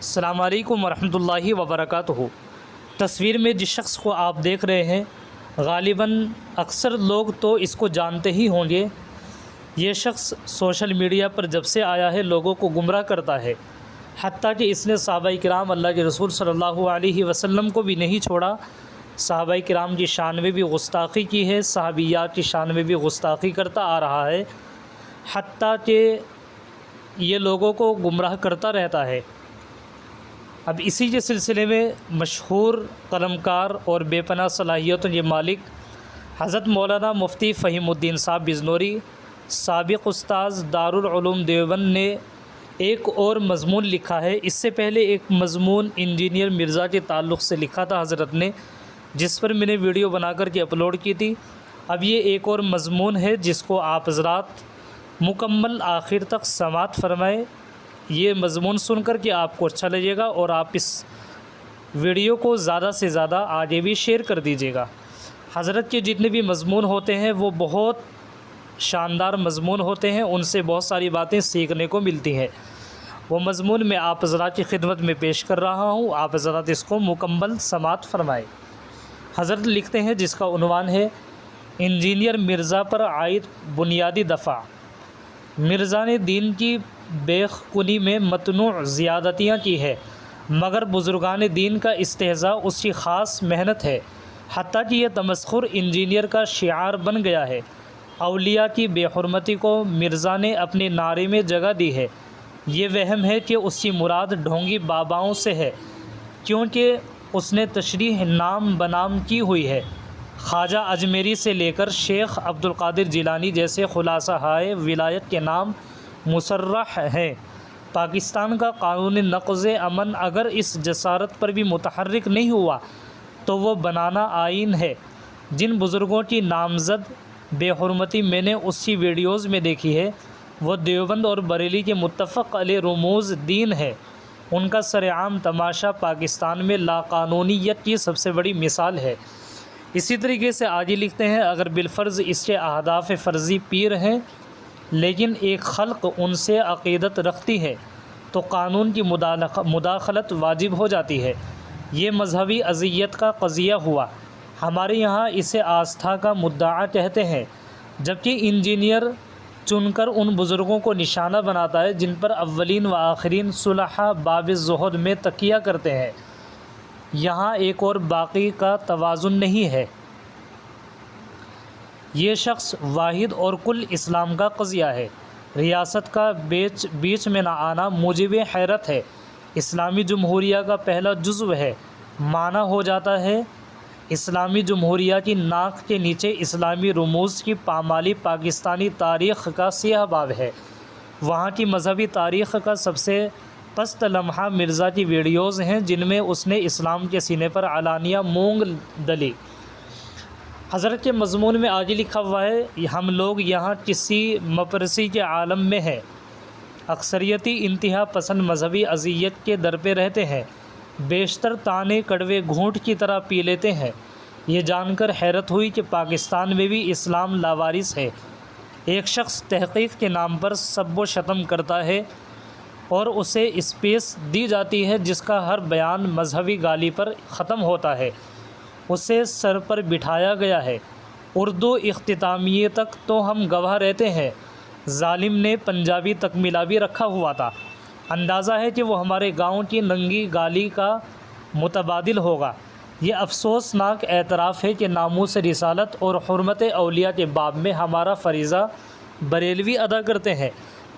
السلام علیکم ورحمۃ اللہ وبرکاتہ۔ تصویر میں جس شخص کو آپ دیکھ رہے ہیں غالباً اکثر لوگ تو اس کو جانتے ہی ہوں گے۔ یہ شخص سوشل میڈیا پر جب سے آیا ہے لوگوں کو گمراہ کرتا ہے، حتیٰ کہ اس نے صحابہ کرام اللہ کے رسول صلی اللہ علیہ وسلم کو بھی نہیں چھوڑا۔ صحابہ کرام کی شان میں بھی گستاخی کی ہے، صحابیات کی شان میں بھی گستاخی کرتا آ رہا ہے، حتیٰ کہ یہ لوگوں کو گمراہ کرتا رہتا ہے۔ اب اسی کے سلسلے میں مشہور قلمکار اور بے پناہ صلاحیتوں کے مالک حضرت مولانا مفتی فہیم الدین صاحب بجنوری، سابق استاذ دارالعلوم دیوبند نے ایک اور مضمون لکھا ہے۔ اس سے پہلے ایک مضمون انجینئر مرزا کے تعلق سے لکھا تھا حضرت نے، جس پر میں نے ویڈیو بنا کر کے اپلوڈ کی تھی۔ اب یہ ایک اور مضمون ہے جس کو آپ حضرات مکمل آخر تک سماعت فرمائیں۔ یہ مضمون سن کر کے آپ کو اچھا لگے گا اور آپ اس ویڈیو کو زیادہ سے زیادہ آگے بھی شیئر کر دیجیے گا۔ حضرت کے جتنے بھی مضمون ہوتے ہیں وہ بہت شاندار مضمون ہوتے ہیں، ان سے بہت ساری باتیں سیکھنے کو ملتی ہیں۔ وہ مضمون میں آپ حضرات کی خدمت میں پیش کر رہا ہوں، آپ حضرات اس کو مکمل سماعت فرمائیں۔ حضرت لکھتے ہیں، جس کا عنوان ہے انجینئر مرزا پر عائد بنیادی دفاع۔ مرزا نے دین کی بیخ کنی میں متنوع زیادتیاں کی ہے، مگر بزرگان دین کا استہزاء اس کی خاص محنت ہے، حتیٰ کہ یہ تمسخر انجینئر کا شعار بن گیا ہے۔ اولیاء کی بے حرمتی کو مرزا نے اپنے نعرے میں جگہ دی ہے۔ یہ وہم ہے کہ اس کی مراد ڈھونگی باباؤں سے ہے، کیونکہ اس نے تشریح نام بنام کی ہوئی ہے۔ خواجہ اجمیری سے لے کر شیخ عبدالقادر جیلانی جیسے خلاصہ ہائے ولایت کے نام مصرح ہیں۔ پاکستان کا قانون نقض امن اگر اس جسارت پر بھی متحرک نہیں ہوا تو وہ بنانا آئین ہے۔ جن بزرگوں کی نامزد بے حرمتی میں نے اس کی ویڈیوز میں دیکھی ہے، وہ دیوبند اور بریلی کے متفق علیہ رموز دین ہے۔ ان کا سرعام تماشا پاکستان میں لاقانونیت کی سب سے بڑی مثال ہے۔ اسی طریقے سے آگے لکھتے ہیں، اگر بالفرض اس کے اہداف فرضی پیر ہیں لیکن ایک خلق ان سے عقیدت رکھتی ہے تو قانون کی مداخلت واجب ہو جاتی ہے۔ یہ مذہبی اذیت کا قضیہ ہوا۔ ہمارے یہاں اسے آستھا کا مدعا کہتے ہیں، جبکہ انجینئر چن کر ان بزرگوں کو نشانہ بناتا ہے جن پر اولین و آخرین صلحاء باب زہد میں تکیہ کرتے ہیں۔ یہاں ایک اور باقی کا توازن نہیں ہے۔ یہ شخص واحد اور کل اسلام کا قضیہ ہے۔ ریاست کا بیچ میں نہ آنا موجب حیرت ہے۔ اسلامی جمہوریہ کا پہلا جزو ہے، معنی ہو جاتا ہے اسلامی جمہوریہ کی ناک کے نیچے اسلامی رموز کی پامالی پاکستانی تاریخ کا سیاہ باب ہے۔ وہاں کی مذہبی تاریخ کا سب سے پست لمحہ مرزا کی ویڈیوز ہیں، جن میں اس نے اسلام کے سینے پر علانیہ مونگ ڈلی۔ حضرت کے مضمون میں آگے لکھا ہوا ہے، ہم لوگ یہاں کسی مپرسی کے عالم میں ہیں، اکثریتی انتہا پسند مذہبی اذیت کے در پہ رہتے ہیں، بیشتر تانے کڑوے گھونٹ کی طرح پی لیتے ہیں۔ یہ جان کر حیرت ہوئی کہ پاکستان میں بھی اسلام لاوارث ہے۔ ایک شخص تحقیق کے نام پر سب و شتم کرتا ہے اور اسے اسپیس دی جاتی ہے، جس کا ہر بیان مذہبی گالی پر ختم ہوتا ہے۔ اسے سر پر بٹھایا گیا ہے۔ اردو اختتامیہ تک تو ہم گواہ رہتے ہیں، ظالم نے پنجابی تکملہ بھی رکھا ہوا تھا۔ اندازہ ہے کہ وہ ہمارے گاؤں کی ننگی گالی کا متبادل ہوگا۔ یہ افسوسناک اعتراف ہے کہ ناموس رسالت اور حرمت اولیاء کے باب میں ہمارا فریضہ بریلوی ادا کرتے ہیں۔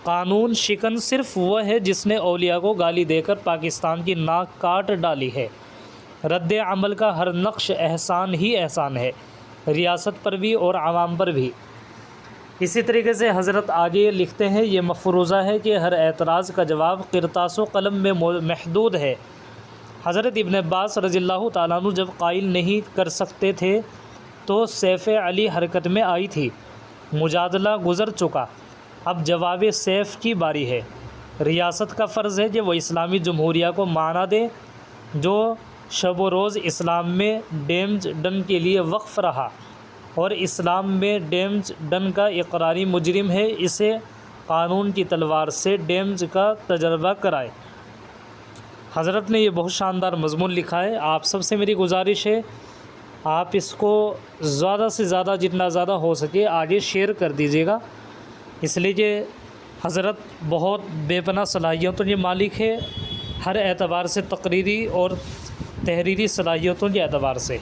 قانون شکن صرف وہ ہے جس نے اولیاء کو گالی دے کر پاکستان کی ناک کاٹ ڈالی ہے۔ رد عمل کا ہر نقش احسان ہی احسان ہے، ریاست پر بھی اور عوام پر بھی۔ اسی طریقے سے حضرت آگے لکھتے ہیں، یہ مفروضہ ہے کہ ہر اعتراض کا جواب قرطاس و قلم میں محدود ہے۔ حضرت ابن عباس رضی اللہ تعالیٰ عنہ جب قائل نہیں کر سکتے تھے تو سیف علی حرکت میں آئی تھی۔ مجادلہ گزر چکا، اب جواب سیف کی باری ہے۔ ریاست کا فرض ہے کہ وہ اسلامی جمہوریہ کو معنی دے جو شب و روز اسلام میں ڈیمز ڈن کے لیے وقف رہا اور اسلام میں ڈیمز ڈن کا اقراری مجرم ہے، اسے قانون کی تلوار سے ڈیمز کا تجربہ کرائے۔ حضرت نے یہ بہت شاندار مضمون لکھا ہے. آپ سب سے میری گزارش ہے آپ اس کو زیادہ سے زیادہ جتنا زیادہ ہو سکے آگے شیئر کر دیجیے گا، اس لیے کہ حضرت بہت بے پناہ صلاحیتوں کے مالک ہے، ہر اعتبار سے، تقریری اور تحریری صلاحیتوں کے اعتبار سے.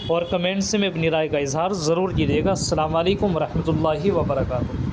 اور کمنٹس میں اپنی رائے کا اظہار ضرور کیجیے گا. السلام علیکم ورحمۃ اللہ وبرکاتہ.